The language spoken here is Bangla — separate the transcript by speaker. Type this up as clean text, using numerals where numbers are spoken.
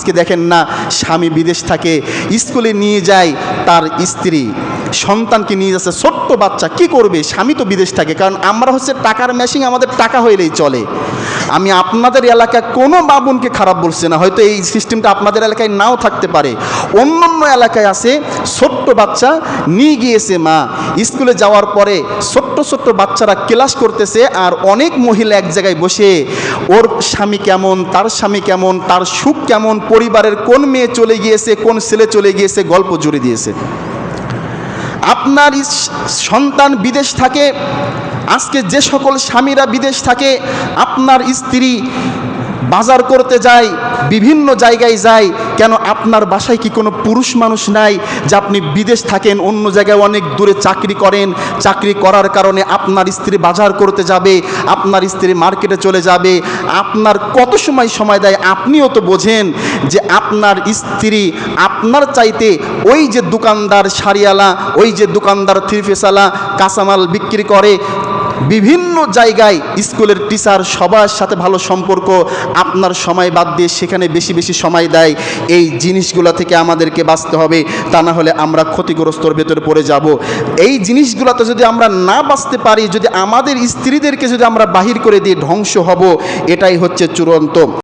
Speaker 1: আজকে দেখেন না, স্বামী বিদেশ থাকে, স্কুলে নিয়ে যায় তার স্ত্রী, সন্তানকে নিয়ে যাচ্ছে, ছোট্ট বাচ্চা, কি করবে? স্বামী তো বিদেশ থাকে। কারণ আমরা হচ্ছে টাকার মেশিন, আমাদের টাকা হইলেই চলে। আমি আপনাদের এলাকায় কোনো বাবুনকে খারাপ বলছি না, হয়তো এই সিস্টেমটা আপনাদের এলাকায় নাও থাকতে পারে, অন্য অন্য এলাকায় আছে। ছোট্ট বাচ্চা নিয়ে গিয়েছে মা, স্কুলে যাওয়ার পরে ছোট্ট ছোট্ট বাচ্চারা ক্লাস করতেছে, আর অনেক মহিলা এক জায়গায় বসে ওর স্বামী কেমন, তার স্বামী কেমন, তার সুখ কেমন, পরিবারের কোন মেয়ে চলে গিয়েছে, কোন ছেলে চলে গিয়েছে, গল্প জুড়ে দিয়েছে। আপনার সন্তান বিদেশ থাকে, আজকে যে সকল স্বামীরা বিদেশ থাকে, আপনার স্ত্রী বাজার করতে যায়, বিভিন্ন জায়গায় যায়, কেন আপনার বাসায় কি কোনো পুরুষ মানুষ নাই যে আপনি বিদেশ থাকেন, অন্য জায়গায় অনেক দূরে চাকরি করেন, চাকরি করার কারণে আপনার স্ত্রী বাজার করতে যাবে, আপনার স্ত্রী মার্কেটে চলে যাবে, আপনার কত সময় দেয়? আপনিও তো বোঝেন যে আপনার স্ত্রী আপনার চাইতে ওই যে দোকানদার শাড়িওয়ালা, ওই যে দোকানদার থ্রি পিসওয়ালা কাঁচামাল বিক্রি করে, বিভিন্ন জায়গায় স্কুলের টিচার, সবার সাথে ভালো সম্পর্ক, আপনার সময় বাদ দিয়ে সেখানে বেশি বেশি সময় দেয়। এই জিনিসগুলো থেকে আমাদেরকে বাঁচতে হবে, তা না হলে আমরা ক্ষতিগ্রস্তর ভেতরে পড়ে যাব। এই জিনিসগুলোতে যদি আমরা না বাঁচতে পারি, যদি আমাদের স্ত্রীদেরকে যদি আমরা বাহির করে দিয়ে ধ্বংস হব, এটাই হচ্ছে চূড়ান্ত।